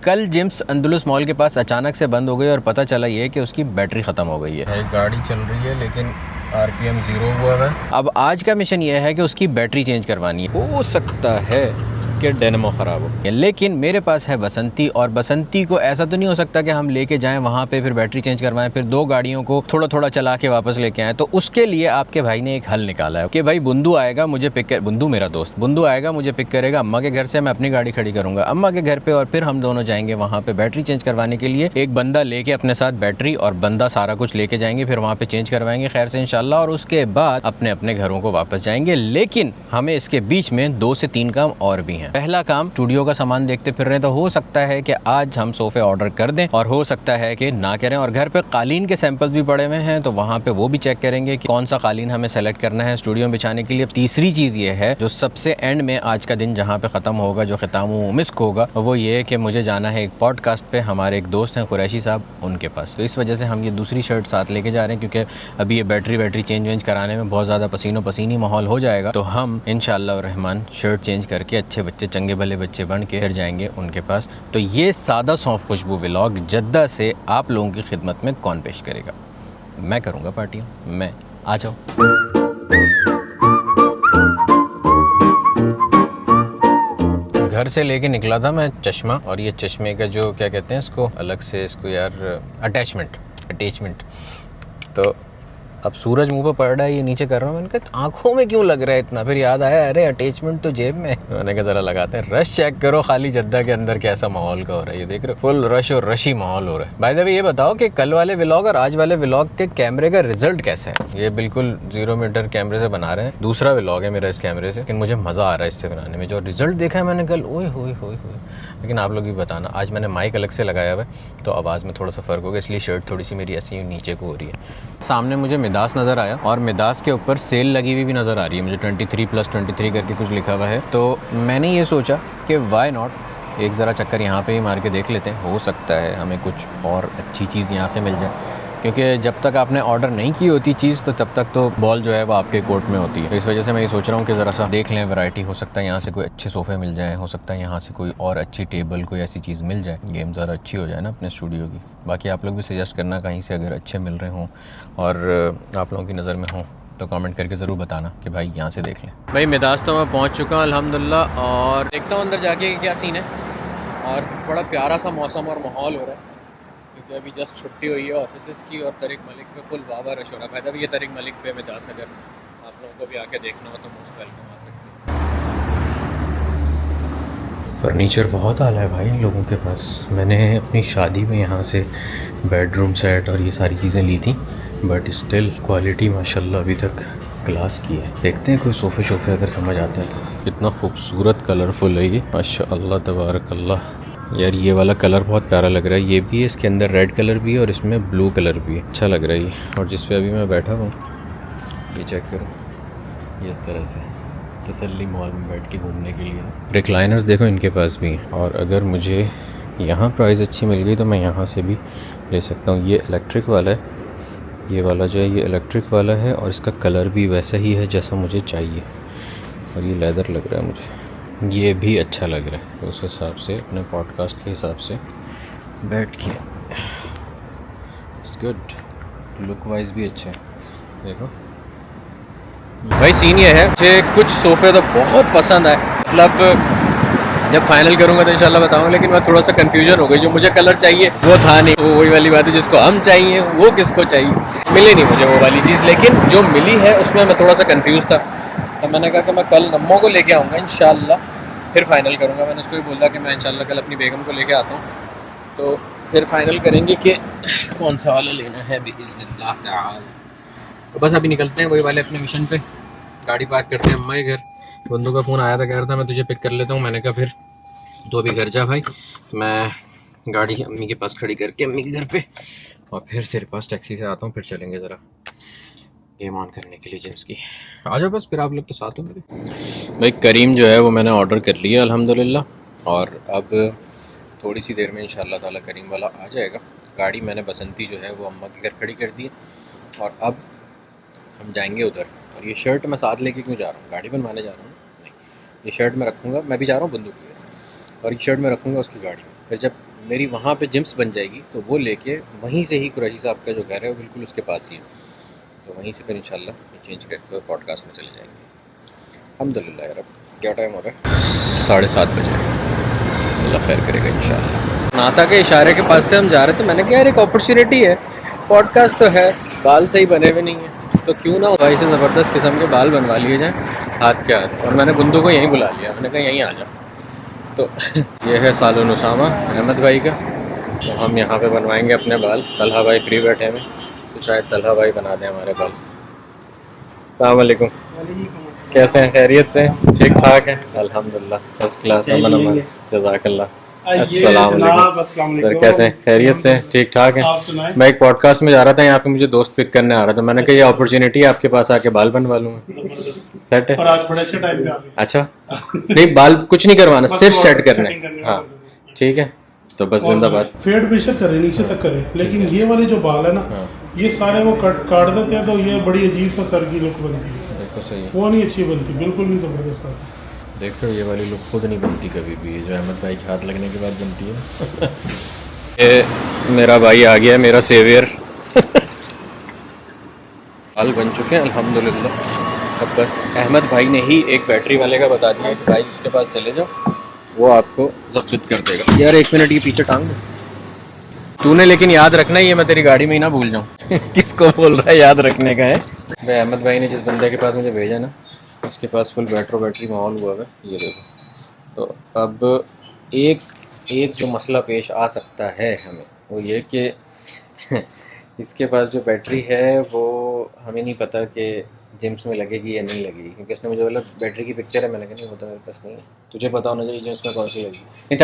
कल gyms Andalus mall के पास अचानक से बंद हो गई और पता चला ये कि उसकी बैटरी ख़त्म हो गई है। गाड़ी चल रही है लेकिन RPM 0 हुआ है। अब आज का मिशन ये है कि उसकी बैटरी चेंज करवानी है। हो सकता है कि डायनेमो ख़राब हो, लेकिन मेरे पास है बसंती, और बसंती को ऐसा तो नहीं हो सकता कि हम लेके जाएं वहाँ पे फिर बैटरी चेंज करवाएं, फिर दो गाड़ियों को थोड़ा थोड़ा चला के वापस लेके आएँ। तो उसके लिए आपके भाई ने एक हल निकाला है कि भाई बुंदू आएगा मुझे पिक कर, बुंदू मेरा दोस्त बुंदू आएगा मुझे पिक करेगा अम्मा के घर से, मैं अपनी गाड़ी खड़ी करूँगा अम्मा के घर पर, और फिर हम दोनों जाएंगे वहाँ पर बैटरी चेंज करवाने के लिए। एक बंदा लेके अपने साथ बैटरी और बंदा सारा कुछ लेके जाएंगे, फिर वहाँ पर चेंज करवाएंगे खैर से इंशाल्लाह, और उसके बाद अपने अपने घरों को वापस जाएंगे। लेकिन हमें इसके बीच में 2 से 3 काम और भी हैं। पहला काम, स्टूडियो का सामान देखते फिर रहे हैं, तो हो सकता है कि आज हम सोफे ऑर्डर कर दें और हो सकता है कि ना करें। और घर पे कालीन के सैंपल्स भी पड़े हुए हैं, तो वहाँ पे वो भी चेक करेंगे कि कौन सा कालीन हमें सेलेक्ट करना है स्टूडियो में बिछाने के लिए। तीसरी चीज़ ये है जो सबसे एंड में आज का दिन जहाँ पे ख़त्म होगा, जो ख़िताम मिस्क होगा, वो ये है कि मुझे जाना है एक पॉडकास्ट पे। हमारे एक दोस्त हैं कुरैशी साहब, उनके पास, तो इस वजह से हम ये दूसरी शर्ट साथ लेके जा रहे हैं, क्योंकि अभी ये बैटरी चेंज वेंज कराने में बहुत ज़्यादा पसीनो पसीनी माहौल हो जाएगा। तो हम इंशाअल्लाह रहमान शर्ट चेंज करके अच्छे बच्चे, चंगे भले बच्चे बन के फिर जाएंगे उनके पास। तो ये सादा सौंफ खुशबू व्लॉग जद्दा से आप लोगों की खिदमत में कौन पेश करेगा? मैं करूँगा पार्टियाँ, मैं। आ जाओ। घर से लेके निकला था मैं चश्मा, और ये चश्मे का जो क्या कहते हैं इसको, अलग से इसको यार अटैचमेंट। तो अब सूरज मुंह पे पड़ रहा है, ये नीचे कर रहा हूँ, मैंने कहा आंखों में क्यों लग रहा है इतना? फिर याद आया अरे अटैचमेंट तो जेब में। मैंने कहा जरा लगाते हैं। रश चेक करो खाली जद्दा के अंदर कैसा माहौल का हो रहा है, ये देख रहे हो, फुल रश और रशी माहौल हो रहा है। बाय द वे ये बताओ कि कल वाले व्लॉग और आज वाले व्लॉग के कैमरे का रिजल्ट कैसा है? ये बिल्कुल 0 मीटर कैमरे से बना रहे हैं, दूसरा व्लॉग है मेरा इस कैमरे से, लेकिन मुझे मज़ा आ रहा है इससे बनाने में। जो रिजल्ट देखा है मैंने कल, ओए होए होए होए। लेकिन आप लोग भी बताना, आज मैंने माइक अलग से लगाया हुआ है तो आवाज़ में थोड़ा सा फ़र्क होगा, इसलिए शर्ट थोड़ी सी मेरी ऐसी नीचे को हो रही है। सामने मुझे मिदास नज़र आया, और मिदास के ऊपर सेल लगी हुई भी नज़र आ रही है मुझे, 23+23 करके कुछ लिखा हुआ है। तो मैंने ये सोचा कि वाई नॉट एक ज़रा चक्कर यहाँ पे ही मार के देख लेते हैं, हो सकता है हमें कुछ और अच्छी चीज़ यहाँ से मिल जाए, क्योंकि जब तक आपने ऑर्डर नहीं की होती चीज़ तो तब तक तो बॉल जो है वो आपके कोर्ट में होती है। तो इस वजह से मैं ये सोच रहा हूँ कि ज़रा सा देख लें वैरायटी, हो सकता है यहाँ से कोई अच्छे सोफ़े मिल जाए, हो सकता है यहाँ से कोई और अच्छी टेबल, कोई ऐसी चीज़ मिल जाए, गेम ज़रा अच्छी हो जाए ना अपने स्टूडियो की। बाकी आप लोग भी सजेस्ट करना कहीं से अगर अच्छे मिल रहे हों और आप लोगों की नज़र में हों तो कमेंट करके ज़रूर बताना कि भाई यहाँ से देख लें। भाई मिदास तो मैं पहुँच चुका हूँ अल्हम्दुलिल्लाह, और देखता हूँ अंदर जाके क्या सीन है। और बड़ा प्यारा सा मौसम और माहौल हो रहा है, क्योंकि अभी जस्ट छुट्टी हुई है ऑफिस की, और तरीक मलिक पे फुल वावा रश हो रहा है। पैदा भी ये तरीक मलिक पे मिदास, अगर आप लोगों को भी आके देखना हो तो मोस्ट वेलकम आ सकते हैं। फर्नीचर बहुत आला है भाई इन लोगों के पास। मैंने अपनी शादी में यहाँ से बेडरूम सेट और ये सारी चीज़ें ली थी, बट स्टिल क्वालिटी माशाल्लाह अभी तक क्लास की है। देखते हैं कोई सोफ़े अगर समझ आते हैं तो। कितना खूबसूरत कलरफुल है ये, माशाल्लाह तबारकल्लाह। यार ये वाला कलर बहुत प्यारा लग रहा है, ये भी है, इसके अंदर रेड कलर भी है और इसमें ब्लू कलर भी है, अच्छा लग रहा है ये। और जिस पे अभी मैं बैठा हूँ ये चेक करो, ये इस तरह से तसल्ली मॉल में बैठ के घूमने के लिए। रिक्लाइनर्स देखो इनके पास भी हैं, और अगर मुझे यहाँ प्राइस अच्छी मिल गई तो मैं यहाँ से भी ले सकता हूँ। ये इलेक्ट्रिक वाला है, ये वाला जो है ये इलेक्ट्रिक वाला है, और इसका कलर भी वैसा ही है जैसा मुझे चाहिए, और ये लेदर लग रहा है मुझे, ये भी अच्छा लग रहा है। तो उस हिसाब से अपने पॉडकास्ट के हिसाब से बैठ के, इट्स गुड, लुक वाइज भी अच्छा है। देखो भाई सीन ये है, मुझे कुछ सोफ़े तो बहुत पसंद आए, मतलब जब फाइनल करूँगा तो इंशाल्लाह बताऊँगा, लेकिन मैं थोड़ा सा कन्फ्यूजन हो गई। जो मुझे कलर चाहिए वो था नहीं, वो वही वाली बात है, जिसको हम चाहिए वो किसको चाहिए, मिली नहीं मुझे वो वाली चीज़। लेकिन जो मिली है उसमें मैं थोड़ा सा कंफ्यूज था, तो मैंने कहा कि मैं कल नम्मो को लेके आऊँगा इंशाल्लाह, फिर फाइनल करूँगा। मैंने उसको भी बोला कि मैं इंशाल्लाह कल अपनी बेगम को लेके आता हूँ, तो फिर फाइनल करेंगे कि कौन सा वाला लेना है बिइज़्निल्लाह ताला। तो बस अभी निकलते हैं वही वाले अपने मिशन पे, गाड़ी पार्क करते हैं अम्मा के घर। बंदों का फ़ोन आया था, कह रहा था मैं तुझे पिक कर लेता हूँ। मैंने कहा फिर तो अभी घर जा भाई, मैं गाड़ी अम्मी के पास खड़ी करके अम्मी के घर पे, और फिर तेरे पास टैक्सी से आता हूँ, फिर चलेंगे ज़रा गेम ऑन करने के लिए जिम्स की। आ जाओ बस, फिर आप लोग तो साथ हो मेरे। भाई करीम जो है वो मैंने ऑर्डर कर लिया अल्हम्दुलिल्लाह, और अब थोड़ी सी देर में इंशाल्लाह ताला करीम वाला आ जाएगा। गाड़ी मैंने बसंती जो है वो अम्मा के घर खड़ी कर दी है, और अब हम जाएंगे उधर। और ये शर्ट मैं साथ लेके क्यों जा रहा हूँ, गाड़ी बनवाने जा रहा हूँ नहीं, ये शर्ट मैं रखूँगा, मैं भी जा रहा हूँ बंदूक की, और ये शर्ट मैं रखूँगा उसकी गाड़ी में। फिर जब मेरी वहाँ पे जिम्स बन जाएगी तो वो लेके वहीं से ही कुरैशी साहब का जो घर है वो बिल्कुल उसके पास ही है, तो वहीं से फिर इंशाल्लाह चेंज करके पॉडकास्ट में चले जाएंगे। अल्हम्दुलिल्लाह यार। क्या टाइम हो रहा है? 7:30 बजे। अल्लाह खैर करेगा इंशाल्लाह। नाता के इशारे के पास से हम जा रहे थे, मैंने कहा यार एक अपॉर्चुनिटी है, पॉडकास्ट तो है, बाल सही बने हुए नहीं है तो क्यों ना भाई से ज़बरदस्त किस्म के बाल बनवा लिए जाएँ हाथ के हाथ। और मैंने बुंदू को यहीं बुला लिया, मैंने कहा यहीं आ जाओ। तो ये है सालोन उसामा अहमद भाई का, तो हम यहाँ पे बनवाएंगे अपने बाल। तलहा भाई फ्री बैठे हैं, तो शायद तलहा भाई बना दें हमारे बाल। अस्सलाम वालेकुम, कैसे हैं? खैरियत से? ठीक ठाक है अल्हम्दुलिल्लाह, फर्स्ट क्लास। अमन अमन, जज़ाकल्लाह। अस्सलाम वालेकुम सर, कैसे हैं? खैरियत से? ठीक ठाक है। मैं एक पॉडकास्ट में जा रहा था, यहाँ पे मुझे दोस्त पिक करने आ रहा था, मैंने कहा ये अपॉर्चुनिटी है, आपके पास आके बाल बनवा लूँगा। सेट है? और आज बड़े अच्छे टाइम पे आ गए। अच्छा, नहीं बाल कुछ नहीं करवाना, सिर्फ सेट करना है। हाँ ठीक है, तो बस जिंदाबाद। फेड बेशक करे, नीचे तक करे, लेकिन ये वाले जो बाल है ना, ये सारे वो काट देते हैं तो ये बड़ी अजीब सा सर की लुक बनती है। देखो सही है, वो नहीं अच्छी बनती, बिल्कुल नहीं जबरदस्त आती। देखो ये वाली लुक खुद नहीं बनती कभी भी, ये जो अहमद भाई के हाथ लगने के बाद बनती है। ये मेरा भाई आ गया, मेरा सेवियर। बाल बन चुके हैं अल्हम्दुलिल्लाह। अब बस अहमद भाई ने ही एक बैटरी वाले का बता दिया कि भाई उसके पास चले जाओ, वो आपको ज़ब्त कर देगा। यार 1 मिनट ये पीछे टांग दे तूने, लेकिन याद रखना ये मैं तेरी गाड़ी में ही ना भूल जाऊँ। किसको बोल रहा है याद रखने का है? भाई अहमद भाई ने जिस बंदे के पास मुझे भेजा ना, उसके पास फुल बैटरी माहौल हुआ है, ये देखो। तो अब एक जो मसला पेश आ सकता है हमें, वो ये कि इसके पास जो बैटरी है वो हमें नहीं पता कि जिम्स में लगेगी या नहीं लगेगी, क्योंकि उसने मुझे बोला बैटरी की पिक्चर है, मैंने कहा नहीं होता मेरे पास नहीं है, तुझे पता होना चाहिए जिम्स में कौन सी लगेगी। इंत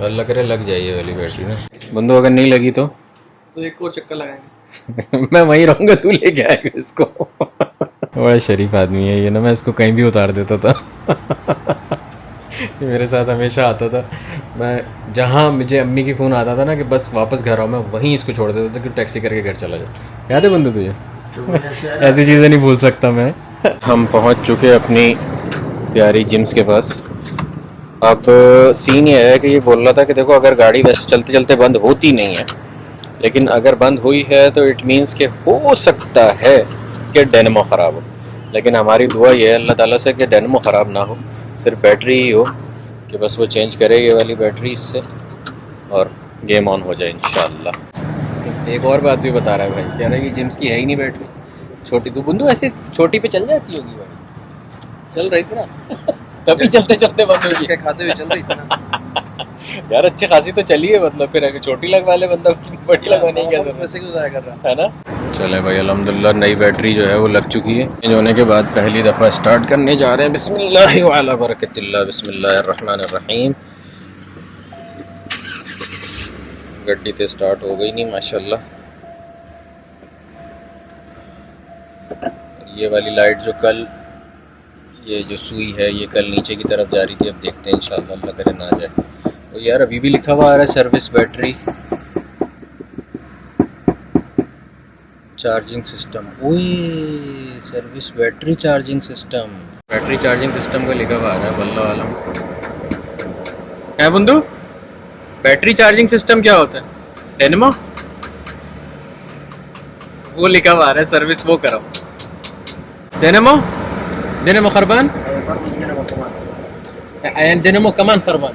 अल्लाह करे लग जाए ये वाली बैटरी ना। बंदो अगर नहीं लगी तो एक और चक्कर लगाएंगे। मैं वहीं रहूँगा, तू लेके आएगा इसको। बड़ा शरीफ आदमी है ये ना, मैं इसको कहीं भी उतार देता था। ये मेरे साथ हमेशा आता था, मैं जहाँ मुझे अम्मी की फ़ोन आता था ना कि बस वापस घर आओ, मैं वहीं इसको छोड़ देता था कि टैक्सी करके घर चला जाओ। याद है बंदू तुझे? ऐसी चीज़ें नहीं भूल सकता मैं। हम पहुँच चुके अपनी प्यारी जिम्स के पास। अब सीन ये है कि ये बोल रहा था कि देखो अगर गाड़ी वैसे चलते चलते बंद होती नहीं है, लेकिन अगर बंद हुई है तो इट मीन्स कि हो सकता है कि डायनेमो ख़राब हो, लेकिन हमारी दुआ ये है अल्लाह ताला से कि डायनेमो ख़राब ना हो, सिर्फ बैटरी ही हो, कि बस वो चेंज करे ये वाली बैटरी इससे और गेम ऑन हो जाए इंशाल्लाह। एक और बात भी बता रहा है भाई, कह रहा है कि जिम्स की है ही नहीं बैटरी, छोटी। तो बुंदू ऐसे छोटी पे चल जाती होगी भाई? चल रही थी ना तभी चलते चलते बंद हो गई। खाते हुए चल रही थी ना। यार अच्छी खासी तो चली है, मतलब फिर अगर छोटी लगवा ले बंदा, बड़ी लगवाने की क्या जरूरत पैसे क्यों ज़ाया कर रहा है ना। चले भाई अल्हम्दुलिल्लाह नई बैटरी जो है वो लग चुकी है। चेंज होने के बाद पहली दफ़ा स्टार्ट करने जा रहे हैं। बिस्मिल्लाह व अला बरकतिल्लाह, बिस्मिल्लाहिर्रहमानिर्रहीम। गड्डी तो स्टार्ट हो गई नहीं माशाल्लाह। ये वाली लाइट जो कल ये जो सुई है ये कल नीचे की तरफ जा रही थी, अब देखते हैं इंशाल्लाह अल्लाह करे ना जाए। तो यार अभी भी लिखा हुआ आ रहा है सर्विस बैटरी चार्जिंग सिस्टम। ओए service battery charging system, battery charging system का लिखा हुआ आ रहा है। बल्ला आलम है बंधु, बैटरी चार्जिंग सिस्टम क्या होता है? डायनेमो वो लिखा हुआ आ रहा है, सर्विस वो करो। डायनेमो खरबान, डायनेमो कमान खरबान।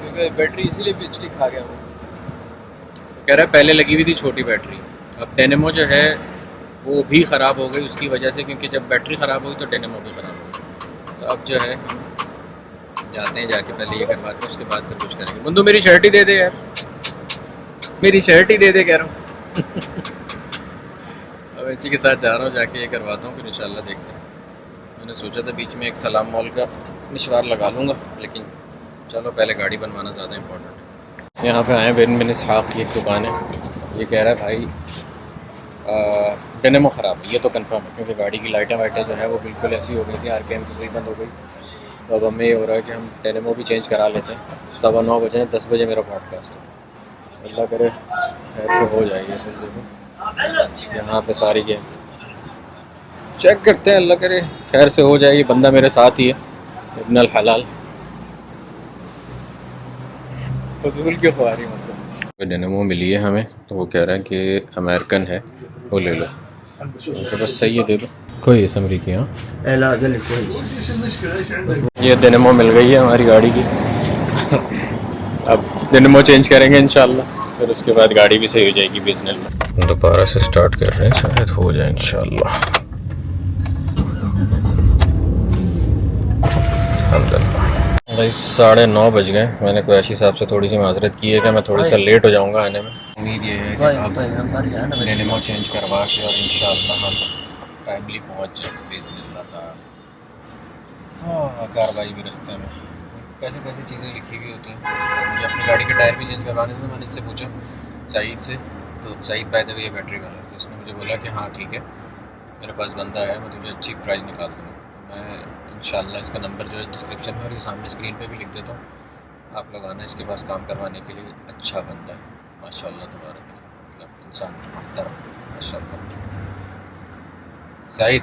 क्योंकि बैटरी इसीलिए पिछली खा गया वो। कह रहा है पहले लगी हुई थी छोटी बैटरी, अब डायनेमो जो है वो भी ख़राब हो गई उसकी वजह से, क्योंकि जब बैटरी ख़राब हुई तो डेनिमो भी ख़राब हो गई। तो अब जो है हम जाते हैं, जाके पहले ये करवाते हैं, उसके बाद फिर कुछ करेंगे। बंधु मेरी शर्ट ही दे दे यार, मेरी शर्ट ही दे दे कह रहा हूँ। अब इसी के साथ जा रहा हूँ, जाके ये करवाता हूँ, फिर इंशाल्लाह देखते हैं। मैंने सोचा था बीच में एक सलाम मॉल का निशवार लगा लूँगा, लेकिन चलो पहले गाड़ी बनवाना ज़्यादा इम्पोर्टेंट है। यहाँ पे आए बिन इसहाक़ की एक दुकान है, ये कह रहा है भाई डेनिमो ख़राब है, ये तो कंफर्म है, क्योंकि गाड़ी की लाइटें वाइटें जो है वो बिल्कुल ऐसी हो गई थी, RPM की सुई बंद हो गई। तो अब हमें ये हो रहा है कि हम डेनिमो भी चेंज करा लेते हैं। 9:15 बजे, 10 बजे मेरा पॉडकास्ट है, अल्लाह करे खैर से हो जाएगी। फिर देखो यहाँ पे सारी गेम चेक करते हैं, अल्लाह करे खैर से हो जाएगी। बंदा मेरे साथ ही है, इब्न अल हलाल फजूल की ख्वारी। मतलब डेनिमो मिली है हमें, तो वो कह रहा है कि अमेरिकन है, वो ले लो। तो बस सही है, दे दो। कोई इस अमरीकी। हाँ ये डेनिमो मिल गई है हमारी गाड़ी की। अब डेनिमो चेंज करेंगे इंशाल्लाह, फिर उसके बाद गाड़ी भी सही हो जाएगी बिजनेस में। दोबारा से स्टार्ट कर रहे हैं, शायद हो जाए इंशाल्लाह। भाई 9:30 बज गए। मैंने कुरैशी साहब से थोड़ी सी माजरत की है कि मैं थोड़ा सा लेट हो जाऊंगा आने में। उम्मीद ये है कि अब डेनिमो चेंज करवा के और इंशाल्लाह हम टाइमली पहुँच जाए बिज़निल्लाह। हाँ कार्रवाई भी रास्ते में कैसे कैसे चीज़ें लिखी हुई होती हैं। मुझे अपनी गाड़ी के टायर भी चेंज करवाने थे, मैंने इससे पूछा सईद से, तो सईद बाय द वे ये बैटरी वाला, तो उसने मुझे बोला कि हाँ ठीक है मेरे पास बंदा है, मैं तुझे अच्छी प्राइस निकाल दूँगा। तो मैं इंशाल्लाह इसका नंबर जो है डिस्क्रिप्शन में और ये सामने स्क्रीन पे भी लिख देता हूँ, आप लोग आना इसके पास काम करवाने के लिए। अच्छा बंदा है माशाल्लाह तबारक, मतलब इंसान मुहतरम माशाल्लाह। सईद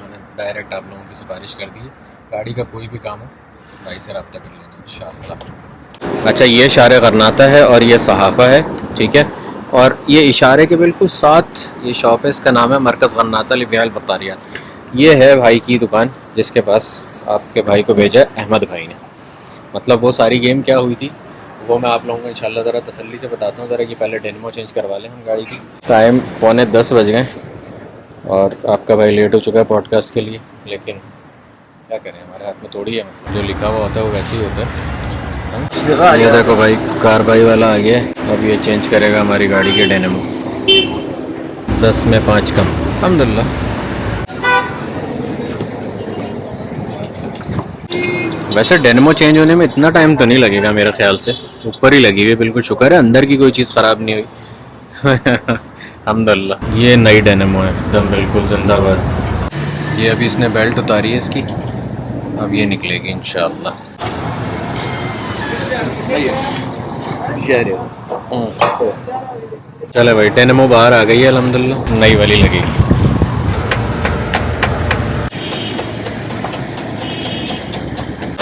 मैंने डायरेक्ट आप लोगों की सिफारिश कर दी है, गाड़ी का कोई भी काम हो भाई से रब्ता कर लेना इंशाल्लाह। अच्छा ये इशारे करनाता है और ये सहाफ़ा है, ठीक है, और ये इशारे के बिल्कुल साथ ये शॉप है, इसका नाम है मरकज़ गन्नाता लिबियाल बत्तारियात। ये है भाई की दुकान जिसके पास आपके भाई को भेजा है अहमद भाई ने। मतलब वो सारी गेम क्या हुई थी वो मैं आप लोगों को इंशाल्लाह ज़रा तसल्ली से बताता हूँ। ज़रा कि पहले डेनिमो चेंज करवा लें हम गाड़ी की। टाइम 9:45 बज गए और आपका भाई लेट हो चुका है पॉडकास्ट के लिए, लेकिन क्या करें हमारे हाथ में थोड़ी है, जो लिखा हुआ होता है वो वैसे ही होता है। ये देखो भाई कार्रवाई वाला आ गया, अब ये चेंज करेगा हमारी गाड़ी के डेनिमो। 10 में 5 कम अल्हम्दुलिल्लाह। वैसे डेनिमो चेंज होने में इतना टाइम तो नहीं लगेगा मेरे ख्याल से, ऊपर ही लगी हुई है बिल्कुल, शुक्र है अंदर की कोई चीज़ ख़राब नहीं हुई। अल्हम्दुलिल्लाह। ये नई डेनिमो है एकदम बिल्कुल जिंदाबाद। ये अभी इसने बेल्ट उतारी है इसकी, अब ये निकलेगी इंशाअल्लाह। चले भाई डेनिमो बाहर आ गई है अल्हम्दुलिल्लाह, नई वाली लगेगी।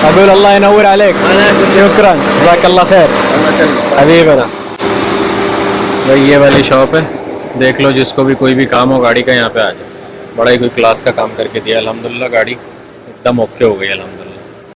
अबुल अल्लाह यनव्वर अलैक, शुक्रान जज़ाकल्लाह खैर हबीबना। भाई ये वाली शॉप है, देख लो जिसको भी कोई भी काम हो गाड़ी का यहाँ पे आ जाए। बड़ा ही कोई क्लास का काम करके दिया अल्हम्दुलिल्लाह, गाड़ी एकदम ओके हो गई अल्हम्दुलिल्लाह।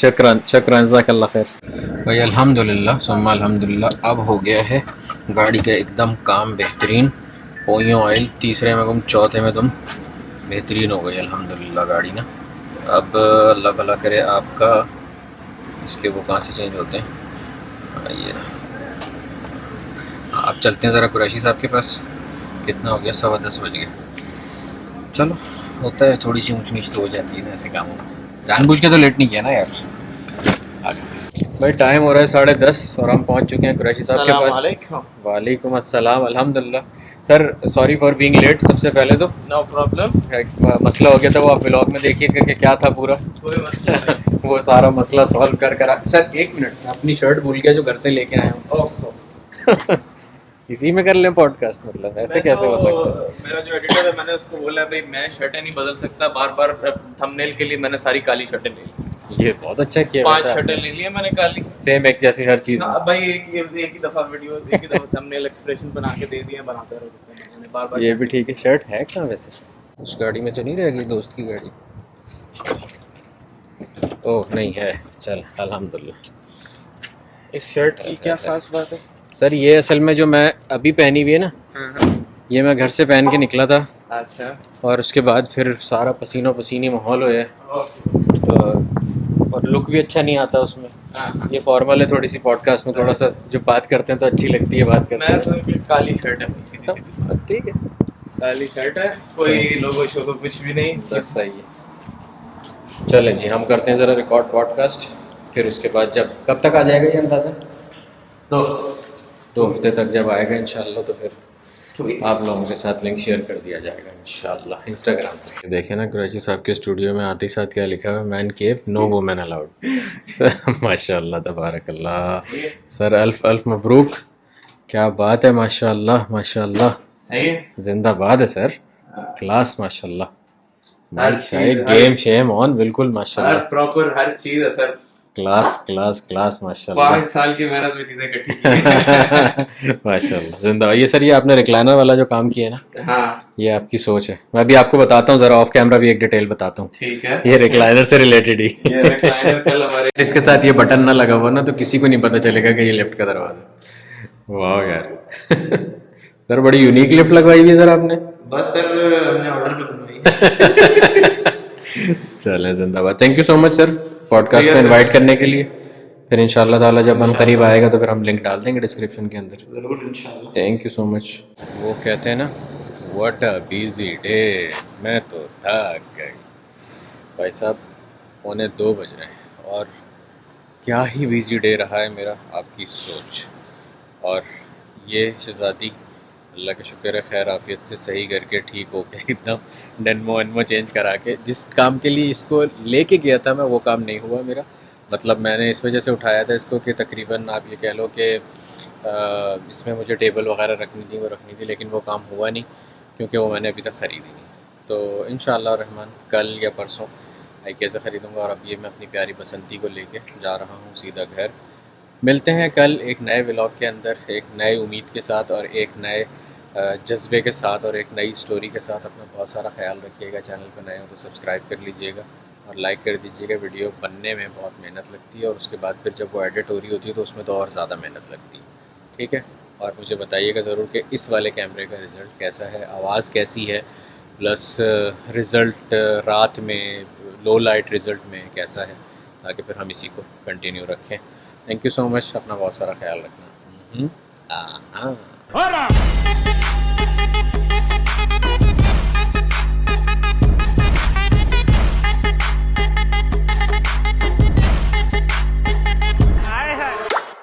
शुक्रान शुक्रान जज़ाकल्लाह खैर। भाई अल्हम्दुलिल्लाह सुम्मा अल्हम्दुलिल्लाह, अब हो गया है गाड़ी का एकदम काम बेहतरीन। पोइयों ऑयल तीसरे में गुम, चौथे में तुम बेहतरीन हो गई अल्हम्दुलिल्लाह गाड़ी ना। अब अल्लाह भला करे आपका, इसके वो कहाँ से चेंज होते हैं, ये आप चलते हैं ज़रा कुरैशी साहब के पास। कितना हो गया, 10:15 बज गए। चलो होता है, थोड़ी सी ऊँच नीच तो हो जाती है ऐसे कामों में, जानबूझ के तो लेट नहीं किया ना यार। भाई टाइम हो रहा है 10:30 और हम पहुंच चुके हैं कुरैशी साहब के पास। वालेकुम अस्सलाम। अल्हम्दुलिल्लाह sir, sorry for being late. सबसे पहले तो नो प्रॉब्लम, मसला हो गया था, वो आप व्लॉग में देखिए कि क्या था पूरा। कोई मसला नहीं। वो सारा मसला सॉल्व कर सर 1 मिनट, अपनी शर्ट भूल गया जो घर से लेके आया हूँ। इसी में कर लें पॉडकास्ट, मतलब ऐसे कैसे हो सकता है? मेरा जो एडिटर है मैंने उसको बोला भाई मैं शर्टें नहीं बदल सकता बार बार, थंबनेल के लिए मैंने सारी काली शर्टें ले ली, ये बहुत अच्छा किया 5 शर्टें ले ली है मैंने काली। सेम एक जैसी हर चीज। अब भाई एक ही दफा वीडियो, एक ही दफा थंबनेल एक्सप्रेशन बना के दे दिए, बनाते रहो मैंने बार बार। ये भी ठीक है। शर्ट है कहाँ वैसे? उस गाड़ी में तो नहीं रहेगी, दोस्त की गाड़ी? ओह नहीं है, चल अल्हम्दुलिल्लाह। इस शर्ट की क्या खास बात है? सर ये असल में जो मैं अभी पहनी हुई है ना, ये मैं घर से पहन के निकला था, अच्छा। और उसके बाद फिर सारा पसीनो पसीनी माहौल हो है, तो और लुक भी अच्छा नहीं आता उसमें। ये फॉर्मल है थोड़ी सी, पॉडकास्ट में थोड़ा सा जो बात करते हैं तो अच्छी लगती है बात करते मैं तो काली शर्ट है सीधी सीधी। हैं। ठीक है, काली शर्ट है, कोई लोगो शोगो कुछ भी नहीं, बस सही है। चले जी, हम करते हैं ज़रा रिकॉर्ड पॉडकास्ट, फिर उसके बाद जब कब तक आ जाएगा ये अंदाज़ा? तो 2 हफ्ते तक जब आएगा इंशाल्लाह, तो फिर आप लोगों के साथ लिंक शेयर कर दिया जाएगा इंशाल्लाह इंस्टाग्राम पे। देखे ना कुरैशी साहब के स्टूडियो में आते ही साथ क्या लिखा हुआ है, man cave no women allowed. माशाल्लाह तबारकल्लाह सर, अल्फ अल्फ मबरूक, क्या बात है, माशाल्लाह माशाल्लाह, सही है। जिंदाबाद है सर, क्लास माशाल्लाह, हर चीज़, गेम शेम ऑन, बिल्कुल माशाल्लाह, प्रॉपर हर चीज है सर। क्लास क्लास क्लास माशाल्लाह। 5 साल की मेहनत में चीजें इकट्ठी की। माशाल्लाह जिंदाबाद। ये सर, ये आपने रिक्लाइनर वाला जो काम किया है ना, हाँ ये आपकी सोच है। मैं भी आपको बताता हूँ ज़रा ऑफ कैमरा भी एक डिटेल बताता हूँ, ठीक है। ये रिक्लाइनर से रिलेटेड ही। ये रिक्लाइनर कल हमारे इसके साथ ये बटन ना लगा हुआ ना, तो किसी को नहीं पता चलेगा कि ये लिफ्ट का दरवाजा। वाह यार सर, बड़ी यूनिक लिफ्ट लगवाई हुई है सर आपने। बस सर हमने ऑर्डर पे बनवाई। चले जिंदाबाद, thank you so much sir podcast ठीक है में सर। इनवाइट करने के लिए। फिर इंशाल्लाह ताला जब हम करीब आएगा तो फिर हम लिंक डाल देंगे डिस्क्रिप्शन के अंदर। जरूर इंशाल्लाह। Thank you so much. वो कहते हैं ना, व्हाट अ बिजी डे, मैं तो थक गई भाई साहब। 1:45 बज रहे हैं और क्या ही बिजी डे रहा है मेरा, आपकी सोच। और ये शहज़ादी अल्लाह का शुक्र है खैर आफियत से सही करके ठीक हो गया, एकदम डेनमो वनमो चेंज करा के। जिस काम के लिए इसको लेके गया था मैं, वो काम नहीं हुआ मेरा। मतलब मैंने इस वजह से उठाया था इसको कि तकरीबन आप ये कह लो कि इसमें मुझे टेबल वगैरह रखनी थी, वो रखनी थी, लेकिन वो काम हुआ नहीं क्योंकि वो मैंने अभी तक ख़रीदी नहीं। तो इंशाअल्लाह रहमान कल या परसों आईके से ख़रीदूँगा। और अब ये मैं अपनी प्यारी बसंती को लेके जा रहा हूँ सीधा घर। मिलते हैं कल एक नए व्लॉग के अंदर, एक नए उम्मीद के साथ और एक नए जज्बे के साथ और एक नई स्टोरी के साथ। अपना बहुत सारा ख्याल रखिएगा। चैनल पर नए हो तो सब्सक्राइब कर लीजिएगा और लाइक कर दीजिएगा। वीडियो बनने में बहुत मेहनत लगती है और उसके बाद फिर जब वो एडिट हो रही होती है तो उसमें तो और ज़्यादा मेहनत लगती है, ठीक है। और मुझे बताइएगा ज़रूर कि इस वाले कैमरे का रिज़ल्ट कैसा है, आवाज़ कैसी है, प्लस रिज़ल्ट रात में लो लाइट रिज़ल्ट में कैसा है, ताकि फिर हम इसी को कंटिन्यू रखें। थैंक यू सो मच, अपना बहुत सारा ख्याल रखना। हाँ